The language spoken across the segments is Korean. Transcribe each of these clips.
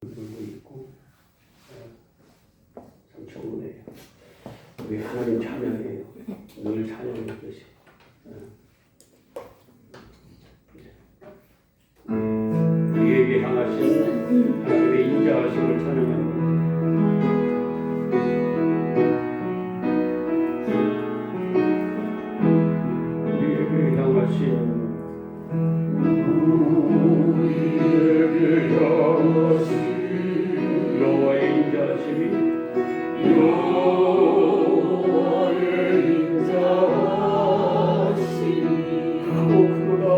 들고 있고 참 좋으네요. 우리 하나님 찬양해요. 늘 찬양해 주시고 우리에게 향하신 하나님의 인자하심을 찬양합니다. 우리에게 향하신 여호와의 인자하심이 크고 크구나.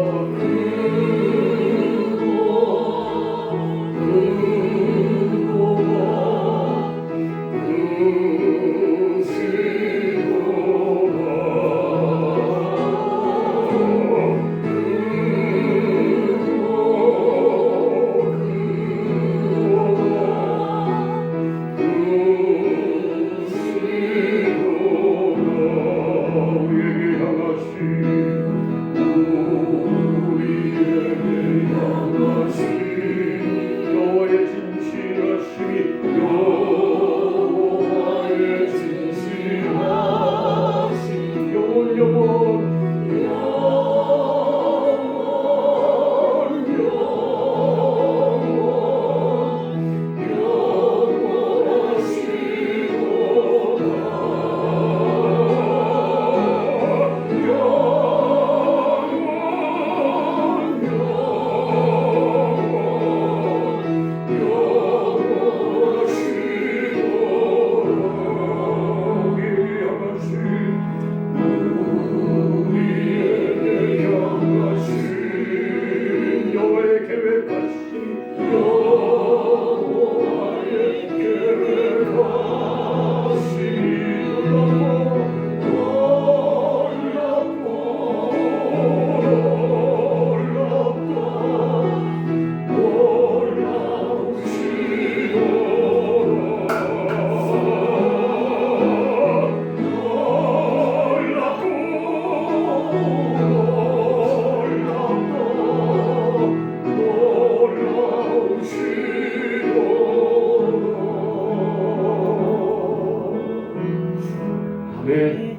아멘.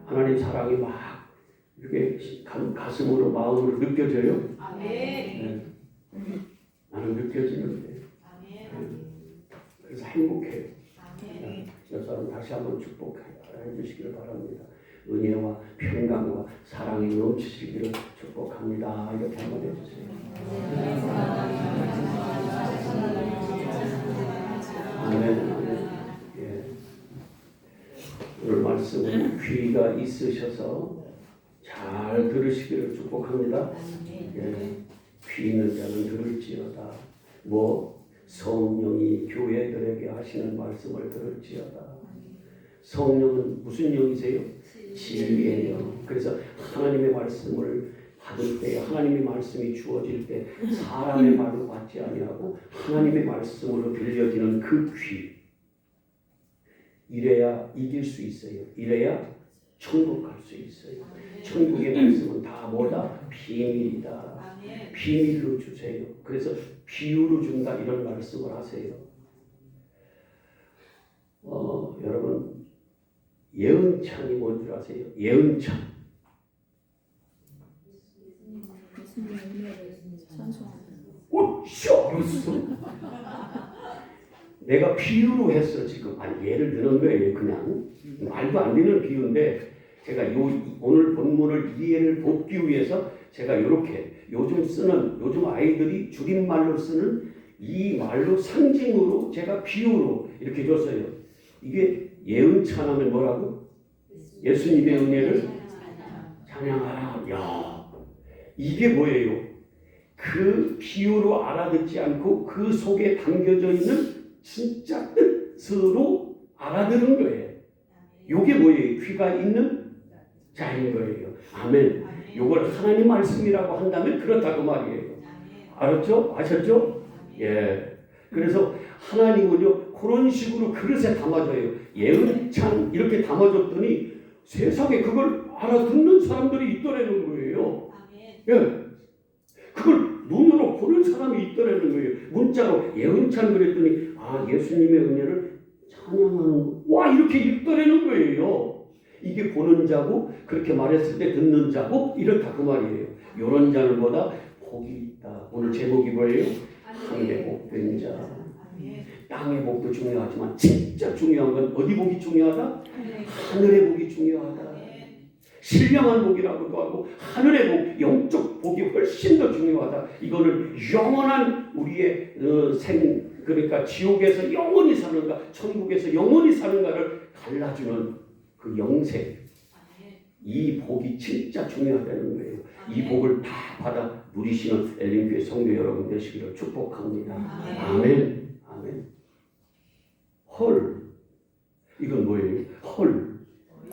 하나님 사랑이 막 이렇게 가슴으로 마음으로 느껴져요. 아멘. 네. 나는 느껴지는데. 그래서 행복해요. 여러분 다시 한번 축복해 주시기를 바랍니다. 은혜와 평강과 사랑이 넘치시기를 축복합니다. 이렇게 한번 해주세요. 아멘. 오늘 말씀은 귀가 있으셔서 잘 들으시기를 축복합니다. 귀 있는 자는 들을지어다. 성령이 교회들에게 하시는 말씀을 들을지어다. 성령은 무슨 영이세요? 진리의 영. 그래서 하나님의 말씀을 받을 때, 하나님의 말씀이 주어질 때 사람의 말로 받지 아니하고 하나님의 말씀으로 들려지는 그 귀. 이래야 이길 수 있어요. 이래야 천국 갈 수 있어요. 천국의 말씀은 다 뭐다? 비밀이다. 비밀로 주세요. 그래서 비유로 준다 이런 말씀을 하세요. 여러분 예언창이 뭔 줄 아세요? 예언창. 내가 비유로 했어 지금. 예를 드는 거예요. 그냥 말도 안 되는 비유인데 제가 오늘 본문을 이해를 돕기 위해서 제가 이렇게 요즘 아이들이 줄임말로 쓰는 이 말로 상징으로 제가 비유로 이렇게 줬어요. 이게 예언찬하면 뭐라고? 예수님의 은혜를 찬양하라. 야, 이게 뭐예요? 그 비유로 알아듣지 않고 그 속에 담겨져 있는 진짜 뜻으로 알아들은 거예요. 이게 뭐예요? 귀가 있는 자인 거예요. 아멘. 이걸 하나님 말씀이라고 한다면 그렇다고 말이에요. 알았죠? 아셨죠? 예. 그래서 하나님은요 그런 식으로 그릇에 담아줘요. 예언창 이렇게 담아줬더니 세상에 그걸 알아듣는 사람들이 있더라는 거예요. 예. 그걸 눈으로 보는 사람이 있더라는 거예요. 문자로 예언찬 그랬더니 예수님의 은혜를 찬양하는 와 이렇게 읽더라는 거예요. 이게 보는 자고 그렇게 말했을 때 듣는 자고 이렇다 그 말이에요. 이런 자들보다 복이 있다. 오늘 제목이 뭐예요? 하늘의 복된 자. 땅의 복도 중요하지만 진짜 중요한 건 어디 복이 중요하다? 하늘의 복이 중요하다. 신령한 복이라고도 하고 하늘의 복, 영적 복이 훨씬 더 중요하다. 이거는 영원한 우리의 그러니까 지옥에서 영원히 사는가 천국에서 영원히 사는가를 갈라주는 그 영생, 이 복이 진짜 중요하다는 거예요. 이 복을 다 받아 누리시는 엘림교회 성도 여러분 되시기를 축복합니다. 아멘. 아멘. 헐, 이건 뭐예요? 헐.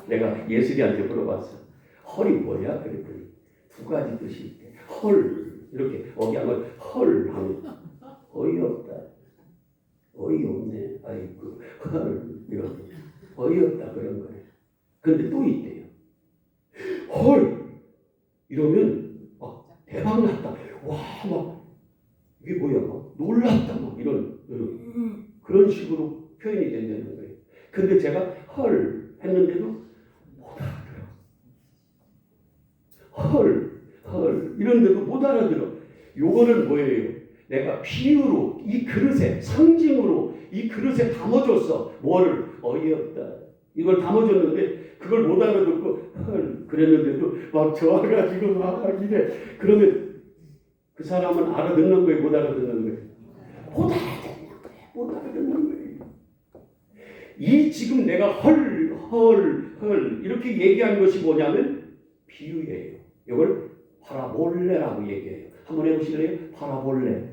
내가 예슬이한테 물어봤어. 헐이 뭐야? 그랬더니 두 가지 뜻이 있대. 헐, 이렇게 억양을 헐 하면 어이없다. 어이없네. 아이고, 헐, 이런 어이없다 그런 거네. 근데 또 있대요. 헐, 이러면 대박 났다. 와, 막 이게 뭐야? 막 놀랐다. 막 이런 그런 식으로 표현이 된다는 거예요. 근데 제가 헐 했는데도 못 알아들어. 헐 이런데도 못 알아들어. 요거는 뭐예요? 내가 비유로 이 그릇에 상징으로 이 그릇에 담아줬어. 뭐를? 어이없다. 이걸 담아줬는데 그걸 못 알아듣고 헐 그랬는데도 막 좋아가지고 막 이래. 그러면 그 사람은 알아듣는 거예요? 못 알아듣는 거예요? 못 알아듣는 거예요. 못 알아듣는 거예요. 이 지금 내가 헐 이렇게 얘기한 것이 뭐냐면 비유예요. 이걸 파라볼레라고 얘기해요. 한번 해보실래요? 파라볼레.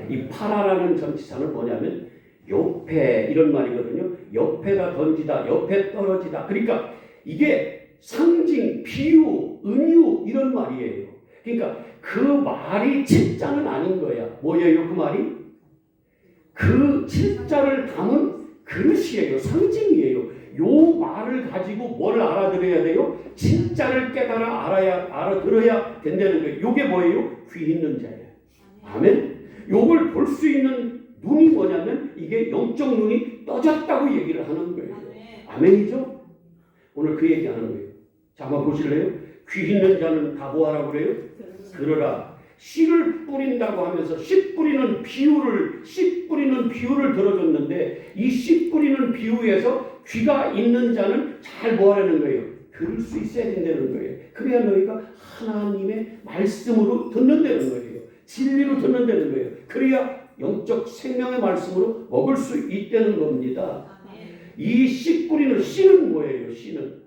이 파라라는 전치사는 뭐냐면 옆에 이런 말이거든요. 옆에가 던지다, 옆에 떨어지다. 그러니까 이게 상징, 비유, 은유 이런 말이에요. 그러니까 그 말이 진짜는 아닌 거야. 뭐예요 그 말이? 그 진짜를 담은 그릇이에요. 상징이에요. 요 말을 가지고 뭘 알아들어야 돼요? 진짜를 깨달아 알아들어야 된다는 거예요. 요게 뭐예요? 귀 있는 자예요. 아멘? 요걸 볼 수 있는 눈이 뭐냐면 이게 영적 눈이 떠졌다고 얘기를 하는 거예요. 아멘이죠? 오늘 그 얘기하는 거예요. 자, 한번 보실래요? 귀 있는 자는 다 뭐하라고 그래요? 들으라. 씨를 뿌린다고 하면서 씨 뿌리는 비유를 들어줬는데 이 씨 뿌리는 비유에서 귀가 있는 자는 잘 뭐하라는 거예요? 들을 수 있어야 된다는 거예요. 그래야 너희가 하나님의 말씀으로 듣는다는 거예요. 진리로 듣는다는 거예요. 그래야 영적 생명의 말씀으로 먹을 수 있다는 겁니다. 이 씨 뿌리는 씨는 뭐예요? 씨는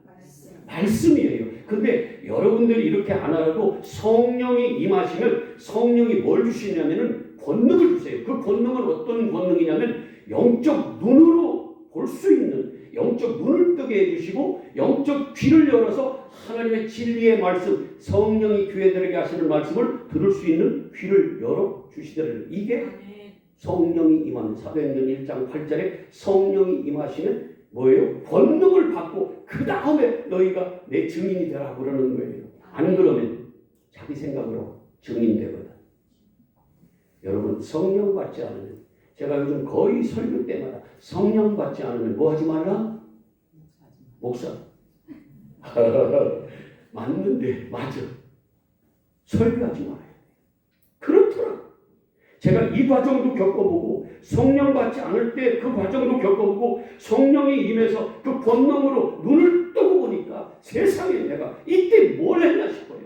말씀이에요. 근데 여러분들이 이렇게 안 하라고 성령이 임하시면 성령이 뭘 주시냐면은 권능을 주세요. 그 권능은 어떤 권능이냐면 영적 눈으로 볼 수 있는 영적 눈을 뜨게 해주시고 영적 귀를 열어서 하나님의 진리의 말씀 성령이 교회들에게 하시는 말씀을 들을 수 있는 귀를 열어주시더라고요. 이게 성령이 임하는 사도행전 1장 8절에 성령이 임하시는 뭐예요? 권능을 받고 그 다음에 너희가 내 증인이 되라고 그러는 거예요. 안 그러면 자기 생각으로 증인되거든. 여러분 성령 받지 않으면 제가 요즘 거의 설교 때마다 성령 받지 않으면 뭐 하지 말라? 목사. 맞는데 맞아. 설교하지 말아요. 그렇더라고. 제가 이 과정도 겪어보고 성령 받지 않을 때 그 과정도 겪어보고 성령이 임해서 그 권능으로 눈을 뜨고 보니까 세상에 내가 이때 뭘 했나 싶어요.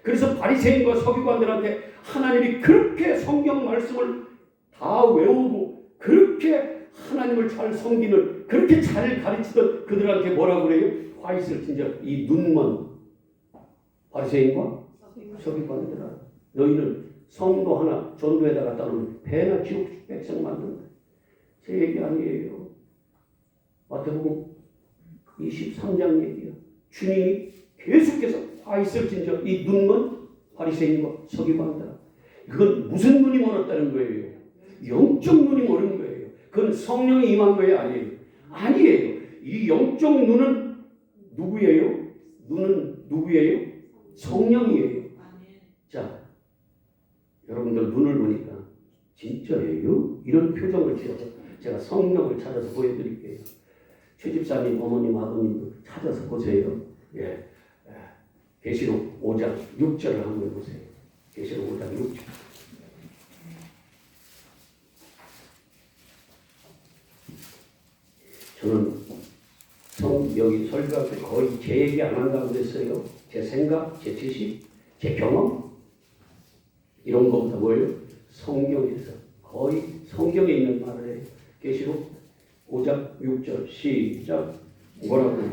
그래서 바리새인과 서기관들한테 하나님이 그렇게 성경 말씀을 다 외우고 그렇게 하나님을 잘 섬기는 그렇게 잘 가르치던 그들한테 뭐라고 그래요? 화 있을 진짜 이 눈먼 바리새인과 서기관들아 너희는 성도 하나 전도에다 갖다 놓으면 배나 지옥 백성 만든다. 제 얘기 아니에요. 마태복음 23장 얘기야. 주님이 계속해서 화 있을진저 이 눈먼 바리새인과 서기관들아. 그건 무슨 눈이 멀었다는 거예요? 영적 눈이 멀은 거예요. 그건 성령이 임한 거예요? 아니에요? 아니에요. 이 영적 눈은 누구예요? 눈은 누구예요? 성령이에요. 자, 여러분들 눈을 보니까 진짜예요? 이런 표정을 지어서 제가 성경을 찾아서 보여드릴게요. 최 집사님, 어머님, 아버님도 찾아서 보세요. 예. 계시록 5장 6절을 한번 보세요. 계시록 5장 6절. 저는 여기 설교할 때 거의 제 얘기 안 한다고 그랬어요. 제 생각, 제 지식, 제 경험 이런 것보다 뭐예요? 성경에서 거의 성경에 있는 말을 해요. 계시록 5장 6절 시작. 뭐라고 해요?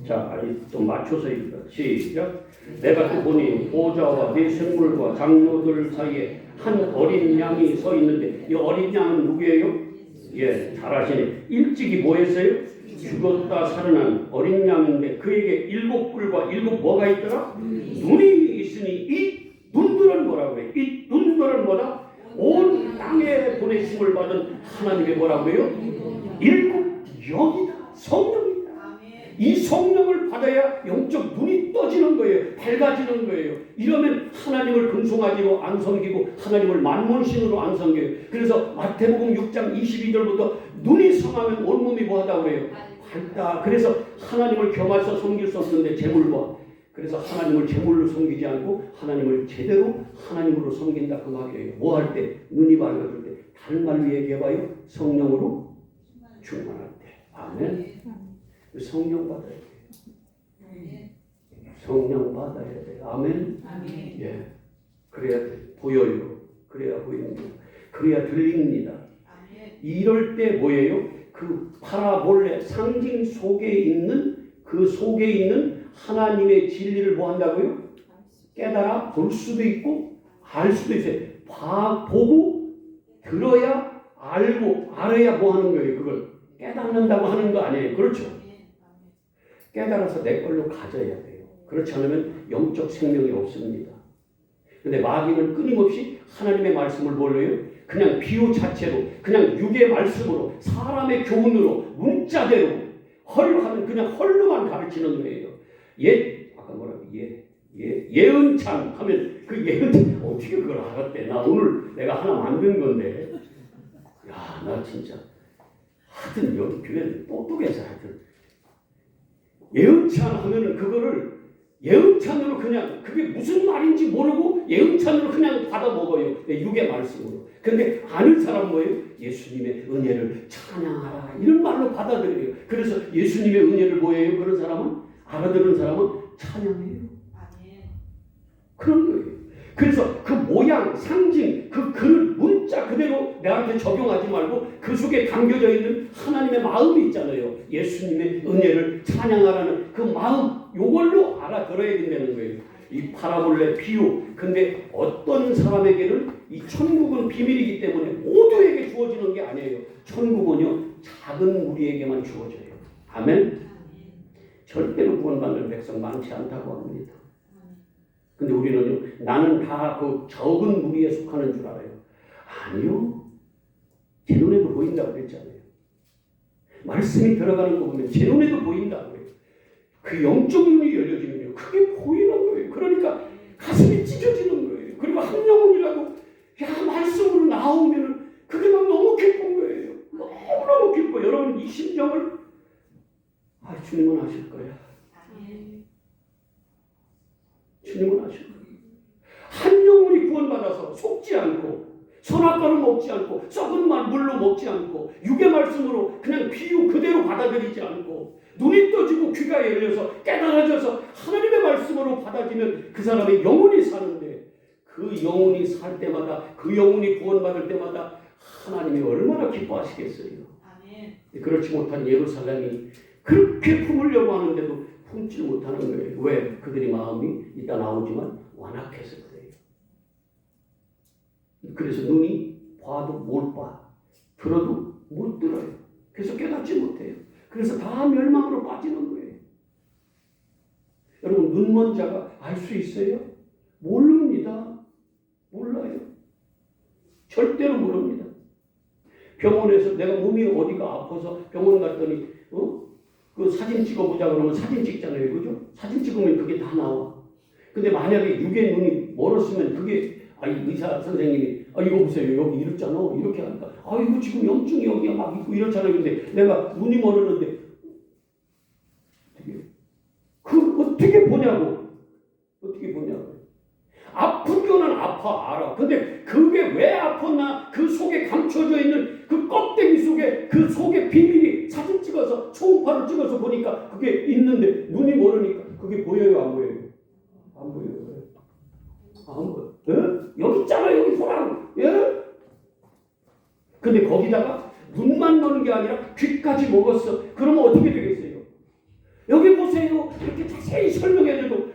자, 좀 맞춰서 읽어. 시작. 내가 또 보니 보좌와 네 생물과 장로들 사이에 한 어린 양이 서 있는데 이 어린 양은 누구예요? 예, 잘 아시네. 일찍이 뭐 했어요? 죽었다 살아난 어린 양인데 그에게 7뿔과 7 뭐가 있더라? 눈이 있으니 이 눈들은 뭐라고 해요? 이 눈들은 뭐다? 온 땅에 보내심을 받은 하나님의 뭐라고 해요? 7 영이다. 성령이다. 이 성령을 받아야 영적 눈이 떠지는 거예요. 밝아지는 거예요. 이러면 하나님을 근송하지로 안 섬기고 하나님을 만몬신으로 안 섬겨요. 그래서 마태복음 6장 22절부터 눈이 성하면 온몸이 뭐하다고 그래요? 밝다. 그래서 하나님을 겸해서 섬길 수 없는데 재물과 그래서 하나님을 재물로 섬기지 않고 하나님을 제대로 하나님으로 섬긴다 그 말이에요. 뭐 할 때? 눈이 밝아질 때. 다른 말로 얘기해봐요. 성령으로 충만할 때. 아멘. 성령 받아야 돼요. 성령 받아야 돼요. 아멘. 예. 그래야 보여요. 그래야 보입니다. 그래야 들립니다. 이럴 때 뭐예요? 그 파라볼레 상징 속에 있는 그 속에 있는 하나님의 진리를 뭐 한다고요? 깨달아 볼 수도 있고 알 수도 있어요. 보고 들어야 알고 알아야 뭐 하는 거예요? 그걸 깨닫는다고 하는 거 아니에요. 그렇죠? 깨달아서 내 걸로 가져야 돼요. 그렇지 않으면 영적 생명이 없습니다. 근데 마귀는 끊임없이 하나님의 말씀을 뭘로요? 그냥 비유 자체로, 그냥 육의 말씀으로, 사람의 교훈으로, 문자대로 헐하면 그냥 헐로만 가르치는 거예요. 아까 뭐라고 예은찬 하면 그 예은찬 어떻게 그걸 알았대? 나 오늘 내가 하나 만든 건데, 야, 나 진짜 하여튼 여기 교회는 똑똑해서 하여튼. 예언찬 하면은 그거를 예언찬으로 그냥 그게 무슨 말인지 모르고 예언찬으로 그냥 받아 먹어요. 육의 말씀으로. 근데 아는 사람은 뭐예요? 예수님의 은혜를 찬양하라 이런 말로 받아들여요. 그래서 예수님의 은혜를 뭐예요? 그런 사람은 알아들은 사람은 찬양해요. 그런 거예요. 그래서 그 모양, 상징, 그 그릇, 문자 그대로 내한테 적용하지 말고 그 속에 담겨져 있는 하나님의 마음이 있잖아요. 예수님의 은혜를 찬양하라는 그 마음, 요걸로 알아들어야 된다는 거예요. 이 파라볼레 비유. 근데 어떤 사람에게는 이 천국은 비밀이기 때문에 모두에게 주어지는 게 아니에요. 천국은요, 작은 무리에게만 주어져요. 아멘? 절대로 구원받는 백성 많지 않다고 합니다. 근데 우리는요, 나는 다 그 적은 무리에 속하는 줄 알아요. 아니요. 제 눈에도 보인다고 그랬잖아요. 말씀이 들어가는 거 보면 제 눈에도 보인다고 해요. 그 영적 눈이 열려지면요, 그게 보이는 거예요. 그러니까 가슴이 찢어지는 거예요. 그리고 한 영혼이라도 말씀으로 나오면 그게 막 너무 기쁜 거예요. 너무너무 기뻐요. 여러분 이 심정을 주님은 아실 거야. 주님은 아실 거예요. 한 영혼이 구원받아서 속지 않고 선악과를 먹지 않고 썩은 물로 먹지 않고 육의 말씀으로 그냥 비유 그대로 받아들이지 않고 눈이 떠지고 귀가 열려서 깨달아져서 하나님의 말씀으로 받아지면 그 사람의 영혼이 사는데 그 영혼이 살 때마다 그 영혼이 구원받을 때마다 하나님이 얼마나 기뻐하시겠어요. 아멘. 그렇지 못한 예루살렘이 그렇게 품으려고 하는데도 품지 못하는 거예요. 왜? 그들의 마음이 이따 나오지만 완악해서 그래요. 그래서 눈이 봐도 못 봐. 들어도 못 들어요. 그래서 깨닫지 못해요. 그래서 다 멸망으로 빠지는 거예요. 여러분 눈먼 자가 알 수 있어요? 모릅니다. 몰라요. 절대로 모릅니다. 병원에서 내가 몸이 어디가 아파서 병원 갔더니 그 사진 찍어보자 그러면 사진 찍잖아요. 그죠? 사진 찍으면 그게 다 나와. 근데 만약에 육의 눈이 멀었으면 그게 의사 선생님이 이거 보세요 여기 이렇잖아 이렇게 하니까 이거 지금 염증이 여기가 막 있고 이렇잖아요. 근데 내가 눈이 멀었는데 어떻게 보냐고. 아픈 거는 알아. 근데 그게 왜 아팠나? 그 속에 감춰져 있는 그 껍데기 속에 그 속에 비밀이 사진 찍어서 초음파로 찍어서 보니까 그게 있는데 눈이 멀으니까 그게 보여요 안 보여요? 안 보여요. 안 보여. 예? 여기 있잖아 여기 보라고. 예? 근데 거기다가 눈만 넣는 게 아니라 귀까지 먹었어. 그러면 어떻게 되겠어요? 여기 보세요. 이렇게 자세히 설명해줘도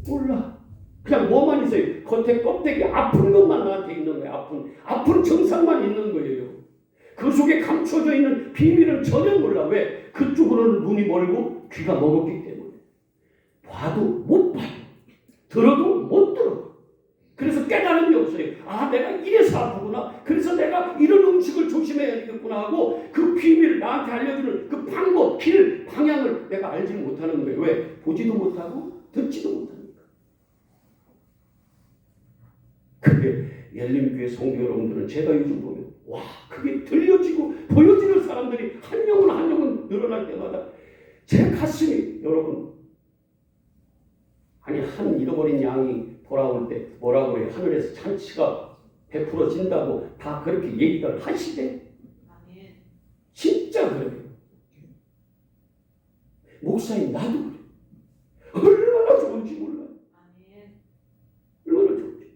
몰라. 그냥 뭐만 있어요. 겉에 껍데기 아픈 것만 나한테 있는 거예요. 아픈 증상만 있는 거예요. 그 속에 감춰져 있는 비밀은 전혀 몰라. 왜? 그쪽으로는 눈이 멀고 귀가 먹었기 때문에. 봐도 못 봐요. 들어도 못 들어. 그래서 깨달음이 없어요. 내가 이래서 아프구나. 그래서 내가 이런 음식을 조심해야겠구나 하고 그 비밀 나한테 알려주는 그 방법, 길, 방향을 내가 알지 못하는 거예요. 왜? 보지도 못하고 듣지도 못하니까. 그게 열림교회 성도 여러분들은 제가 요즘 보면 그게 들려지고 보여지는 사람들이 한 영혼 늘어날 때마다 제 가슴이 여러분 한 잃어버린 양이 돌아올 때 뭐라고 그래요? 하늘에서 잔치가 베풀어진다고 다 그렇게 얘기를 하시대. 진짜 그래요. 목사님 나도 그래. 얼마나 좋은지 몰라요. 얼마나 좋은지.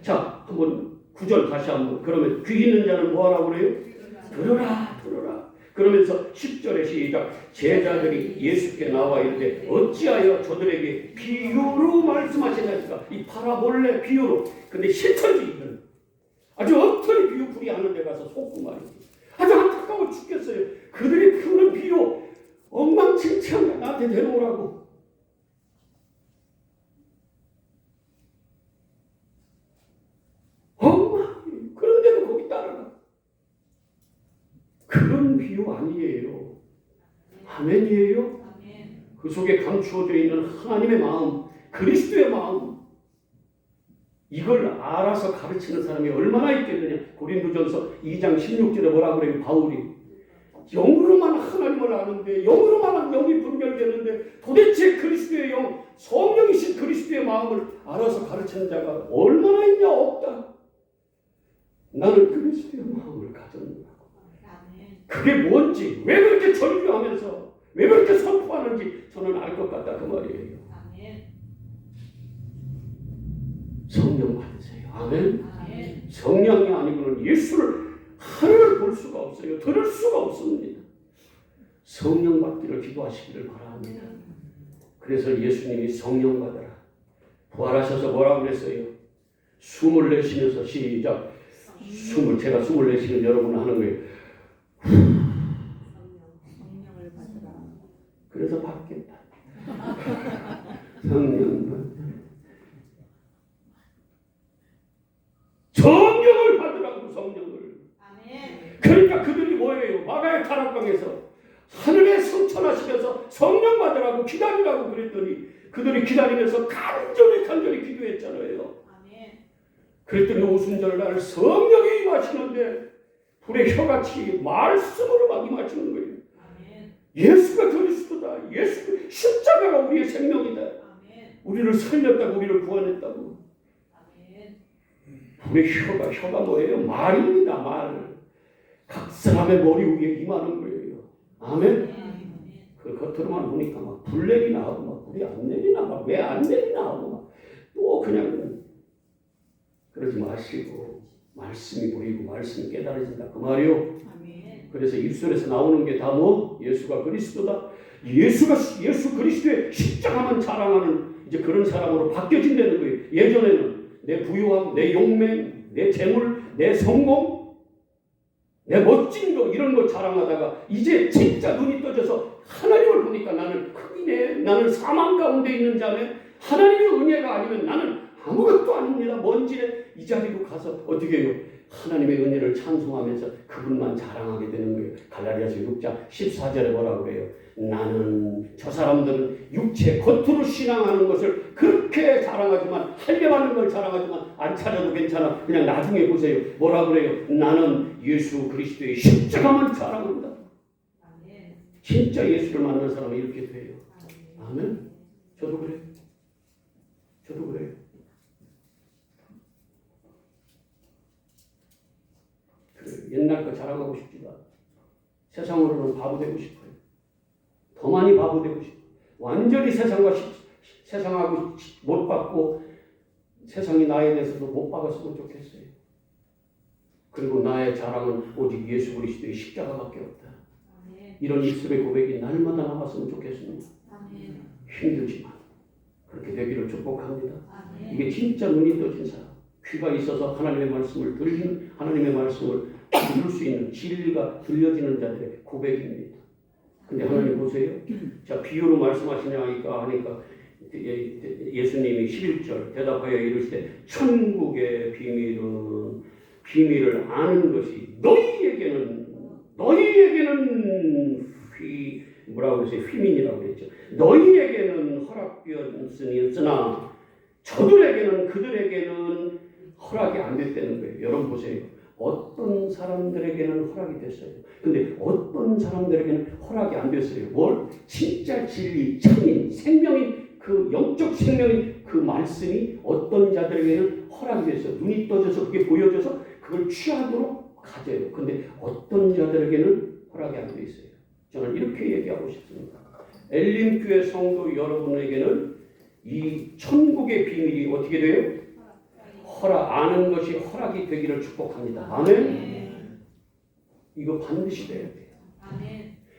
자, 한번 9절 다시 한번. 그러면 귀 있는 자는 뭐 하라고 그래요? 들어라. 그러면서 10절에 시작. 제자들이 예수께 나와 이르되 어찌하여 저들에게 비유로 말씀하시나이까. 이 파라볼레 비유로. 근데 실천주의는 아주 엉터리 비유풀이 하는 데 가서 속고 말이지. 아주 안타까워 죽겠어요. 그들이 그런 비유 엉망진창 나한테 내놓으라고. 그런데도 거기 따라가. 그런 비유 아니에요. 아멘이에요. 그 속에 감추어져 있는 하나님의 마음, 그리스도의 마음, 이걸 알아서 가르치는 사람이 얼마나 있겠느냐. 고린도전서 2장 16절에 뭐라고 그래요? 바울이 영으로만 하나님을 아는데, 영으로만 영이 분별되는데 도대체 그리스도의 영, 성령이신 그리스도의 마음을 알아서 가르치는 자가 얼마나 있냐? 없다. 나는 그리스도의 마음을 가졌노라고. 그게 뭔지, 왜 그렇게 절규하면서 왜 그렇게 선포하는지 저는 알 것 같다 그 말이에요. 성령 받으세요. 아멘. 성령이 아니고는 예수를 하늘을 볼 수가 없어요. 들을 수가 없습니다. 성령 받기를 기도하시기를 바랍니다. 그래서 예수님이 성령 받아라. 부활하셔서 뭐라고 그랬어요? 숨을 내쉬면서 시작. 제가 숨을 내쉬면 여러분 하는 거예요. 성령을 받으라. 그래서 받겠다. 성령 성령을 받으라고. 성령을. 그러니까 그들이 뭐예요? 마가의 다락방에서 하늘에 승천하시면서 성령 받으라고 기다리라고 그랬더니 그들이 기다리면서 간절히 기도했잖아요. 그랬더니 오순절날 성령이 임하시는데 불의 혀같이 말씀으로 막 임하시는 거예요. 예수가 그리스도다. 예수 십자가가 우리의 생명이다. 우리를 살렸다고, 우리를 구원했다고. 불의 혀가 뭐예요? 말입니다. 말. 각 사람의 머리 위에 임하는 거예요. 아멘. 그 겉으로만 보니까 막 불 내리나 하고 막 불이 안 내리나 막 왜 안 내리나 하고 막 또 그냥 그러지 마시고 말씀이 보이고 말씀이 깨달아진다 그 말이요. 그래서 입술에서 나오는 게 다 뭐? 예수가 그리스도다. 예수 그리스도의 십자가만 자랑하는 이제 그런 사람으로 바뀌어진다는 거예요. 예전에는 내 부유함, 내 용맹, 내 재물, 내 성공, 내 멋진 거 이런 거 자랑하다가 이제 진짜 눈이 떠져서 하나님을 보니까 나는 흑인에, 나는 사망 가운데 있는 자네, 하나님의 은혜가 아니면 나는 아무것도 아닙니다. 먼지에 이 자리로 가서 어떻게 해요? 하나님의 은혜를 찬송하면서 그분만 자랑하게 되는 거예요. 갈라디아서 6장 14절에 뭐라고 그래요? 나는 저 사람들은 육체 겉으로 신앙하는 것을 그렇게 자랑하지만 할례받는 걸 자랑하지만 안 찾아도 괜찮아. 그냥 나중에 보세요. 뭐라고 그래요? 나는 예수 그리스도의 십자가만 자랑합니다. 진짜 예수를 만난 사람은 이렇게 돼요. 아멘. 저도 그래요. 저도 그래요. 옛날 거 자랑하고 싶지도 않아요. 세상으로는 바보 되고 싶어요. 더 많이 바보 되고 싶어요. 완전히 세상하고 못 받고 세상이 나에 대해서도 못 박았으면 좋겠어요. 그리고 나의 자랑은 오직 예수 그리스도의 십자가밖에 없다. 이런 입술의 고백이 날마다 나왔으면 좋겠습니다. 힘들지만 그렇게 되기를 축복합니다. 이게 진짜 눈이 떠진 사람, 귀가 있어서 하나님의 말씀을 들리는, 하나님의 말씀을 들을 수 있는 진리가 들려지는 자들의 고백입니다. 근데 하나님 보세요. 자, 비유로 말씀하시냐니까 하니까 예수님이 11절 대답하여 이르시되 천국의 비밀을 아는 것이 너희에게는 뭐라고 그랬어요? 휘민이라고 그랬죠. 너희에게는 허락되었으나 그들에게는 허락이 안 됐다는 거예요. 여러분 보세요. 어떤 사람들에게는 허락이 됐어요. 근데 어떤 사람들에게는 허락이 안 됐어요. 뭘? 진짜 진리, 참인, 생명인 그 영적 생명인 그 말씀이 어떤 자들에게는 허락이 됐어요. 눈이 떠져서 그게 보여져서 그걸 취하도록 가져요. 근데 어떤 자들에게는 허락이 안 돼 있어요. 저는 이렇게 얘기하고 싶습니다. 엘림교회 성도 여러분에게는 이 천국의 비밀이 어떻게 돼요? 아는 것이 허락이 되기를 축복합니다. 아멘. 이거 반드시 돼야 돼요.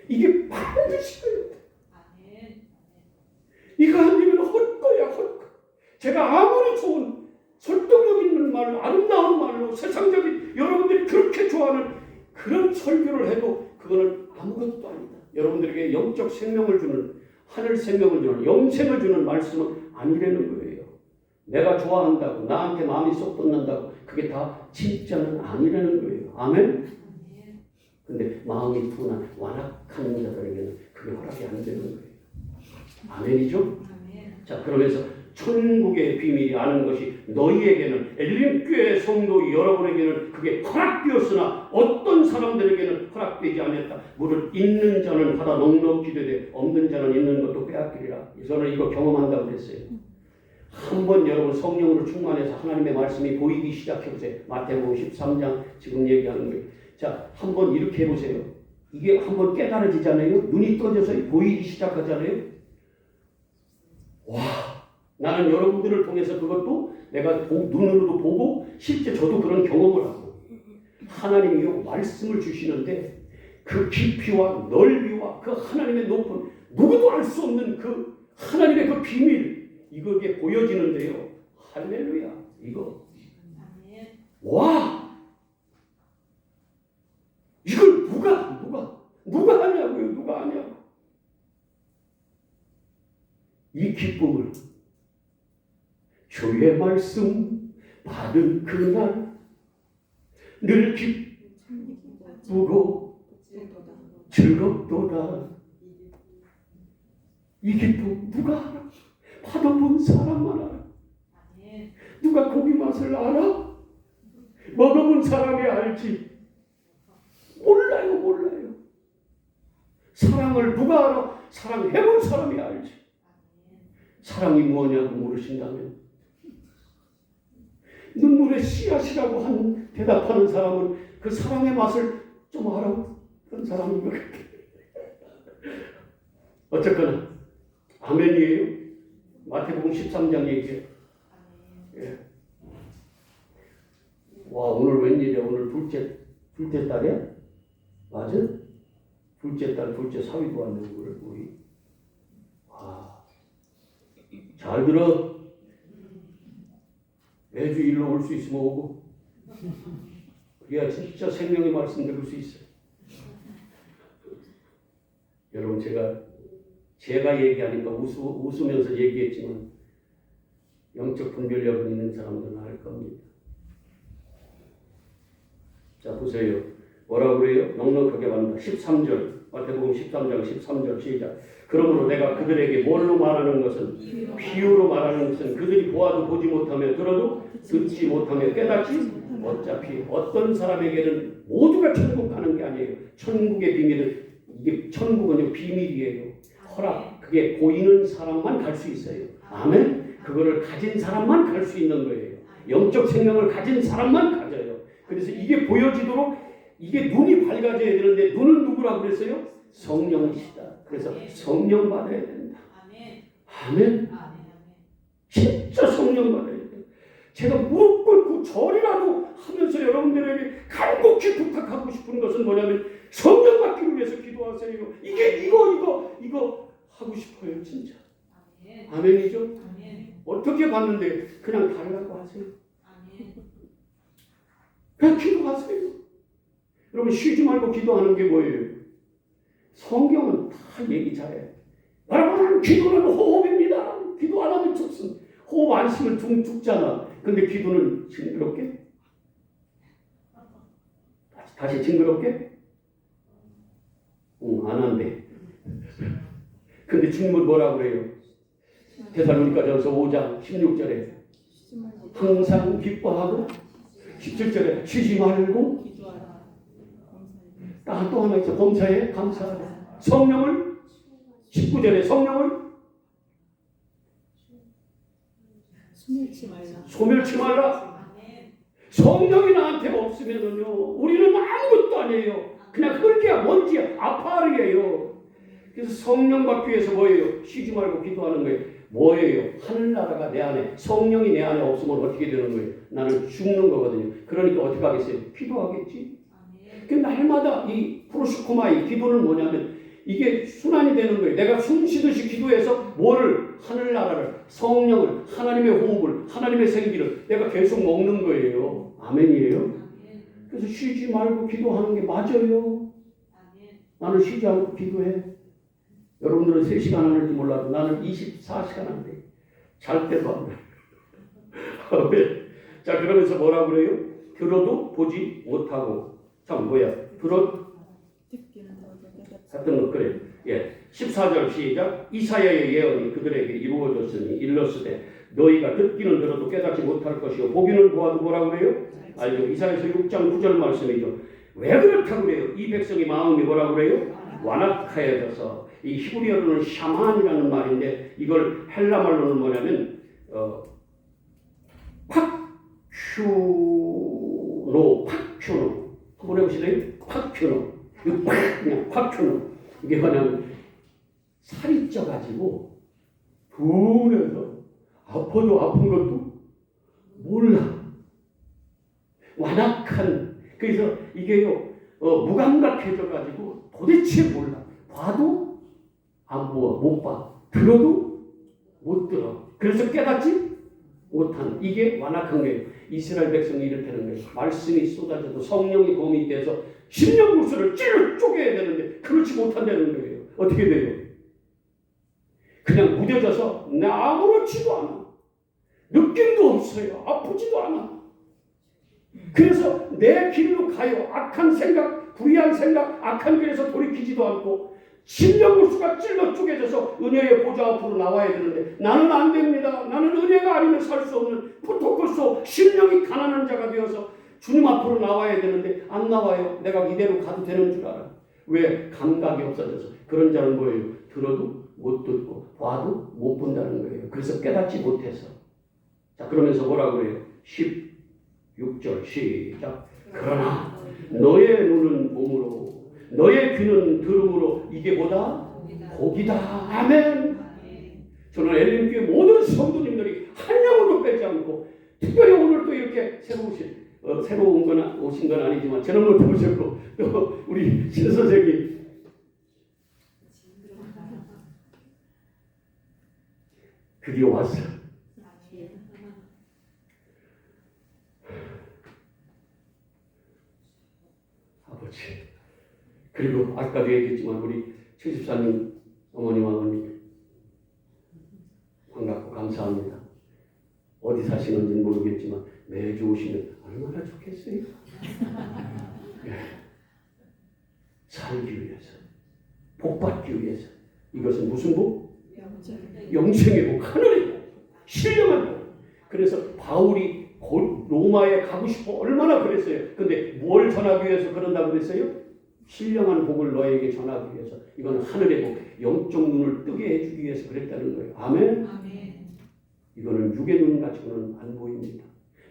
이게 반드시 돼야 돼요. 이거 안 되면 헛거야. 제가 아무리 좋은 설득력 있는 말, 아름다운 말로 세상적인 여러분들이 그렇게 좋아하는 그런 설교를 해도 그거는 아무것도 아니다. 여러분들에게 영적 생명을 주는, 하늘 생명을 주는, 영생을 주는 말씀은 아니라는 거예요. 내가 좋아한다고, 나한테 마음이 쏙 돋는다고, 그게 다 진짜는 아니라는 거예요. 아멘? 근데 마음이 둔한 완악한 자들에게는 그게 허락이 안 되는 거예요. 아멘이죠? 자, 그러면서 천국의 비밀이 아는 것이 너희에게는, 엘림교회 성도 여러분에게는 그게 허락되었으나 어떤 사람들에게는 허락되지 않았다. 무릇 있는 자는 받아 넉넉히 되되 없는 자는 있는 것도 빼앗기리라. 저는 이거 경험한다고 그랬어요. 한번 여러분 성령으로 충만해서 하나님의 말씀이 보이기 시작해보세요. 마태복음 13장 지금 얘기하는 거예요. 자, 한번 이렇게 해보세요. 이게 한번 깨달아지잖아요. 눈이 떠져서 보이기 시작하잖아요. 와, 나는 여러분들을 통해서 그것도 내가 눈으로도 보고 실제 저도 그런 경험을 하고 하나님이 말씀을 주시는데 그 깊이와 넓이와 그 하나님의 높은 누구도 알 수 없는 그 하나님의 그 비밀 이게 보여지는데요. 할렐루야. 이거 와, 이걸 누가 하냐고요. 누가 하냐고. 이 기쁨을 주의 말씀 받은 그날 늘 기쁘고 즐겁도다. 이 기쁨 누가 알아? 받아본 사람만 알아. 누가 고기 맛을 알아? 먹어본 사람이 알지. 몰라요. 사랑을 누가 알아? 사랑해본 사람이 알지. 사랑이 뭐냐고 물으신다면 눈물의 씨앗이라고 한 대답하는 사람은 그 사랑의 맛을 좀 알아본 사람인 것 같아요. 어쨌거나 아멘이에요. 마태복음 13장 얘기해요. 예. 와, 오늘 웬일이야. 오늘 둘째 딸이야? 맞아? 둘째 딸, 둘째 사위도 왔네. 우리. 와, 잘 들어. 매주 일로 올 수 있으면 오고. 그래야 진짜 생명의 말씀 들을 수 있어요. 여러분, 제가 얘기하니까 웃으면서 얘기했지만 영적 분별력은 있는 사람들은 알 겁니다. 자, 보세요. 뭐라고 그래요? 넉넉하게 받는다. 13절. 마태복음 13장 13절 시작. 그러므로 내가 그들에게 뭘로 말하는 것은 비유로 말하는 것은 그들이 보아도 보지 못하며 들어도 듣지 못하며 깨닫지 어차피 어떤 사람에게는 모두가 천국 가는 게 아니에요. 천국의 비밀은 이게 천국은요 비밀이에요. 허락. 그게 보이는 사람만 갈 수 있어요. 아멘. 그거를 가진 사람만 갈 수 있는 거예요. 영적 생명을 가진 사람만 가져요. 그래서 이게 보여지도록 이게 눈이 밝아져야 되는데 눈은 누구라고 그랬어요? 성령이시다. 그래서 성령 받아야 된다. 아멘. 진짜 성령 받아야 돼요. 제가 무릎 꿇고 절이라도 하면서 여러분들에게 간곡히 부탁하고 싶은 것은 뭐냐면 성령 받기를 위해서 기도하세요. 이거 하고 싶어요. 진짜. 아멘이죠? 어떻게 받는데 그냥 달라고 하세요. 그냥 기도하세요. 여러분 쉬지 말고 기도하는 게 뭐예요? 성경은 다 얘기 잘해. 여러분 기도는 호흡입니다. 기도 안 하면 죽습니다. 호흡 안 쉬면 죽잖아. 근데 기도는 징그럽게? 다시 징그럽게? 안 한대. 근데 주님은 뭐라고 그래요? 데살로니가전서 5장 16절에 항상 기뻐하고 17절에 쉬지 말고 또 하나 있어. 범사에 감사하고 성령을 19절에 성령을 소멸치 말라. 성령이 나한테 없으면은요 우리는 아무것도 아니에요. 그냥 흙이야 먼지야 아파르게요. 그래서 성령 받기 위해서 뭐예요? 쉬지 말고 기도하는 거예요. 뭐예요? 하늘나라가 내 안에 성령이 내 안에 없으면 어떻게 되는 거예요? 나는 죽는 거거든요. 그러니까 어떻게 하겠어요? 기도하겠지. 그 날마다 이 프로시코마이 기도는 뭐냐면 이게 순환이 되는 거예요. 내가 숨 쉬듯이 기도해서 뭐를 하늘나라를 성령을 하나님의 호흡을 하나님의 생기를 내가 계속 먹는 거예요. 아멘이에요. 그래서 쉬지 말고 기도하는 게 맞아요. 나는 쉬지 않고 기도해. 여러분들은 3시간 하는지 몰라도 나는 24시간 한대. 잘 때도 안 돼. 자, 그러면서 뭐라고 그래요? 들어도 보지 못하고. 참 뭐야? 하여튼 뭐 그래. 예. 14절 시작. 이사야의 예언이 그들에게 이루어졌으니 일렀으되 너희가 듣기는 들어도 깨닫지 못할 것이요 보기는 보아도 뭐라고 그래요? 알죠. 이사야서 6장 9절 말씀이죠. 왜 그렇다고 그래요? 이 백성의 마음이 뭐라고 그래요? 완악하여져서 이 히브리어로는 샤만이라는 말인데 이걸 헬라 말로는 뭐냐면 팍큐노 한번 해보실래요? 팍큐노 그냥 팍큐노 이게 뭐냐면 살이 쪄가지고 분해서 아파도 아픈 것도 몰라. 완악한 그래서 이게요 무감각해져가지고 도대체 몰라. 봐도 안 보아 못 봐. 들어도 못 들어. 그래서 깨닫지 못하는 이게 완악한 거예요. 이스라엘 백성이 이렇다는 거예요. 말씀이 쏟아져도 성령이 검이 돼서 심령구슬을 찔러 쪼개야 되는데 그렇지 못한다는 거예요. 어떻게 돼요? 그냥 무뎌져서 나 아무렇지도 않아. 느낌도 없어요. 아프지도 않아. 그래서 내 길로 가요. 악한 생각, 불의한 생각, 악한 길에서 돌이키지도 않고 심령구슬가 찔러 쪼개져서 은혜의 보좌 앞으로 나와야 되는데 나는 안 됩니다. 나는 은혜가 아니면 살 수 없는 푸토코소 심령이 가난한 자가 되어서 주님 앞으로 나와야 되는데 안 나와요. 내가 이대로 가도 되는 줄 알아. 왜? 감각이 없어져서. 그런 자는 뭐예요? 들어도 못 듣고 봐도 못 본다는 거예요. 그래서 깨닫지 못해서. 자, 그러면서 뭐라고 그래요? 16절 시작. 그러나 너의 눈은 몸으로 너의 귀는 들음으로 이게 뭐다? 복이다. 아멘. 저는 엘림교회 모든 성도님들이 한 영혼도 빼지 않고 특별히 오늘 또 이렇게 새로 오신 건 아니지만 저는 못 오셨고 또 우리 신 선생님 드디어 왔어. 아버지. 그리고 아까도 얘기했지만 우리 74님 어머니와 아버님 반갑고 감사합니다. 해 주시면 얼마나 좋겠어요. 예. 살기 위해서, 복 받기 위해서. 이것은 무슨 복? 영생의 복, 하늘의 복, 신령한 복. 그래서 바울이 로마에 가고 싶어 얼마나 그랬어요. 근데 뭘 전하기 위해서 그런다고 그랬어요? 신령한 복을 너에게 전하기 위해서. 이건 하늘의 복, 영적 눈을 뜨게 해주기 위해서 그랬다는 거예요. 아멘? 이거는 육의 눈 가지고는 안 보입니다.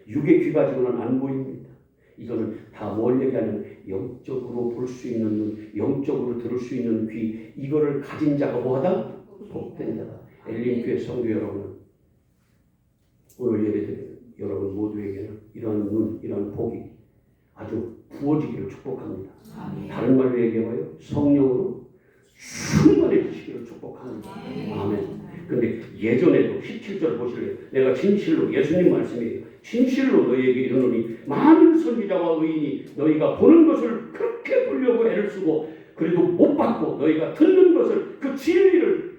육의 귀 가지고는 안 보입니다. 이거는 다 뭘 얘기하는, 영적으로 볼 수 있는 눈, 영적으로 들을 수 있는 귀, 이거를 가진 자가 뭐하다? 복된 자다. 엘린교회 성도 여러분, 오늘 예배드리는 여러분 모두에게는 이런 눈, 이런 복이 아주 부어지기를 축복합니다. 다른 말로 얘기해봐요. 성령으로 충만해지시기를 축복합니다. 아멘. 근데 예전에도 17절 보실래요? 내가 진실로, 예수님 말씀이에요. 진실로 너희에게 이르노니 많은 선지자와 의인이 너희가 보는 것을 그렇게 보려고 애를 쓰고 그래도 못 받고, 너희가 듣는 것을, 그 진리를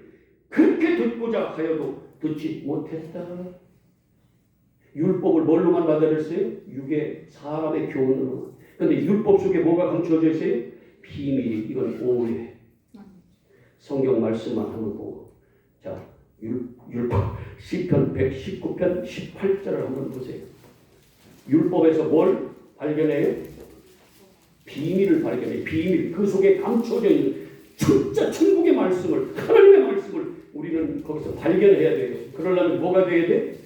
그렇게 듣고자 하여도 듣지 못했다. 율법을 뭘로만 받아들였어요? 육의 사람의 교훈으로. 근데 율법 속에 뭐가 감추어져 있어요? 비밀이. 이건 오해. 성경 말씀만 한번 보고, 자, 율법 시편 119편 18절을 한번 보세요. 율법에서 뭘 발견해요? 비밀을 발견해요. 비밀. 그 속에 감추어져 있는 진짜 천국의 말씀을, 하나님의 말씀을 우리는 거기서 발견해야 돼요. 그러려면 뭐가 돼야 돼?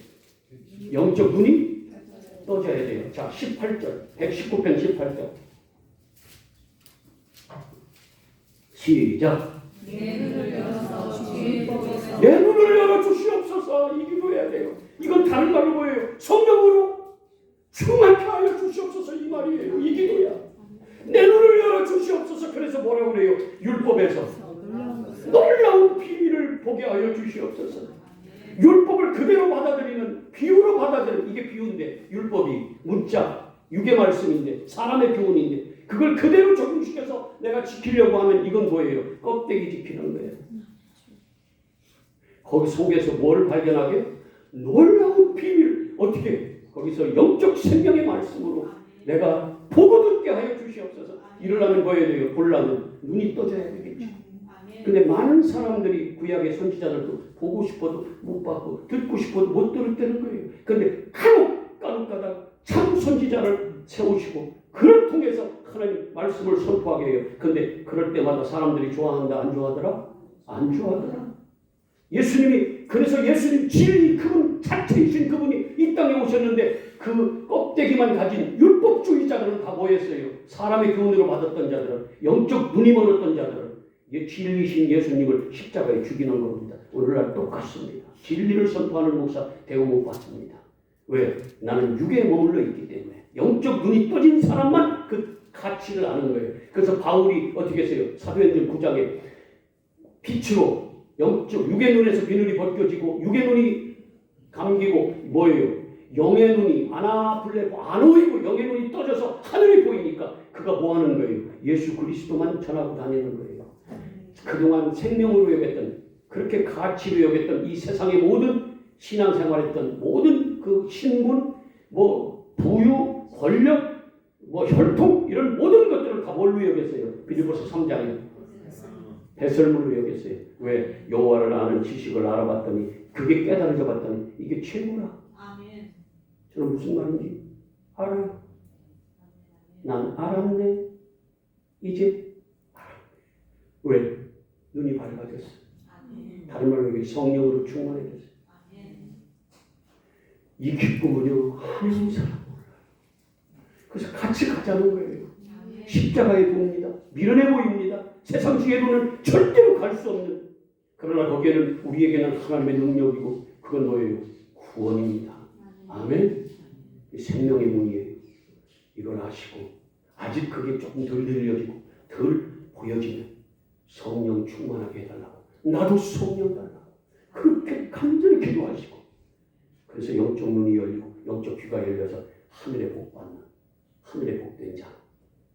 영적 눈이 떠져야 돼요. 자, 18절, 119편 18절. 시작. 내 눈을 열어서 주의 법에서 내 눈을 열어 주시옵소서. 이 기도해야 돼요. 이건 다른 말로 뭐예요? 성령으로 충만케 하여 주시옵소서, 이 말이에요. 이 기도야. 내 눈을 열어 주시옵소서. 그래서 뭐라고 그래요? 율법에서 놀라운 비밀을 보게 하여 주시옵소서. 율법을 그대로 받아들이는, 비유로 받아들이는, 이게 비유인데, 율법이 문자, 육의 말씀인데, 사람의 교훈인데, 그걸 그대로 적용시켜서 내가 지키려고 하면 이건 뭐예요? 껍데기 지키는 거예요. 거기 속에서 뭘 발견하게? 놀라운 비밀. 어떻게? 거기서 영적 생명의 말씀으로 내가 보고 듣게 하여 주시옵소서. 이러려면 뭐 해야 돼요? 보려면 눈이 떠져야 되겠죠. 근데 많은 사람들이 구약의 선지자들도 보고 싶어도 못 받고 듣고 싶어도 못 들었다는 거예요. 근데 간혹 가다가 참 선지자를 세우시고 그를 통해서 하나님 말씀을 선포하게 해요. 근데 그럴 때마다 사람들이 좋아한다, 안 좋아하더라? 안 좋아하더라. 예수님이, 그래서 예수님 진리, 그분 자체이신 그분이 이 땅에 오셨는데 그 껍데기만 가진 율법주의자들은 다 뭐였어요? 사람의 교훈으로 받았던 자들은, 영적 눈이 멀었던 자들은 진리신 예수님을 십자가에 죽이는 겁니다. 오늘날 똑같습니다. 진리를 선포하는 목사 대우 못 받습니다. 왜? 나는 육에 머물러 있기 때문에. 영적 눈이 떠진 사람만 그 가치를 아는 거예요. 그래서 바울이 어떻게 했어요? 사도행전 9장에 빛으로 영적 육의 눈에서 비늘이 벗겨지고 육의 눈이 감기고 뭐예요? 영의 눈이 아나블레고 아노이고 영의 눈이 떠져서 하늘이 보이니까 그가 뭐 하는 거예요? 예수 그리스도만 전하고 다니는 거예요. 그동안 생명으로 여겼던, 그렇게 가치로 여겼던 이 세상의 모든 신앙생활했던 모든 그 신분, 뭐 부유, 권력, 뭐 혈통, 이런 모든 것들을 다 뭘로 여겼어요? 빌립보서 3장에 배설물로 여겼어요. 왜? 여호와를 아는 지식을 알아봤더니, 그게 깨달아져 봤더니 이게 최고라. 아멘. 저는 무슨 말인지 알아요. 난 알았네. 이제 알아. 왜? 눈이 밝아졌어. 아멘. 다른 말로 얘기해 성령으로 충만해졌어. 아멘. 이 기쁨은요, 하나님 사람 몰라요. 그래서 같이 가자는 거예요. 아멘. 십자가에 보입니다. 미련해 보입니다. 세상 지혜로는 절대로 갈 수 없는. 그러나 거기에는 우리에게는 하나님의 능력이고 그건 뭐예요? 구원입니다. 아멘. 생명의 문이에요. 이걸 아시고 아직 그게 조금 덜 들려지고 덜 보여지면 성령 충만하게 해달라고, 나도 성령 달라고 그렇게 간절히 기도하시고, 그래서 영적 눈이 열리고 영적 귀가 열려서 하늘의 복 받는, 하늘의 복된 자,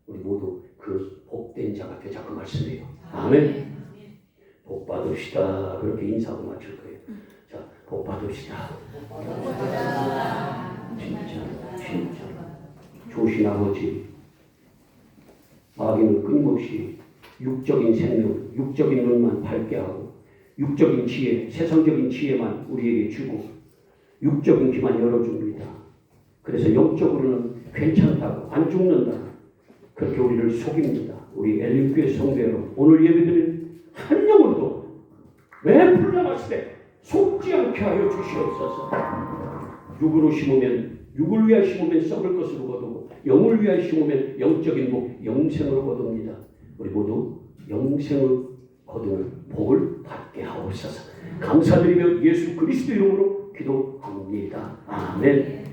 우리 모두 그 복된 자가 되자, 그 말씀이에요. 아멘. 복 받읍시다. 그렇게 인사하고 마칠 거예요. 자, 복 받읍시다. 진짜 좋으신 아버지, 마귀는 끊임없이 육적인 생명, 육적인 눈만 밝게 하고 육적인 지혜, 세상적인 지혜만 우리에게 주고 육적인 귀만 열어줍니다. 그래서 영적으로는 괜찮다고 안 죽는다. 그렇게 우리를 속입니다. 우리 엘리교회 성도 여러분, 오늘 예배드린 한 영혼도 매 풀려났을 때 속지 않게 하여 주시옵소서. 육으로 심으면 육을 위하여 심으면 썩을 것으로 거두고 영을 위하여 심으면 영적인 복, 영생으로 거둡니다. 우리 모두 영생을 거두는 복을 받게 하옵소서. 감사드리며 예수 그리스도 이름으로 기도합니다. 아멘.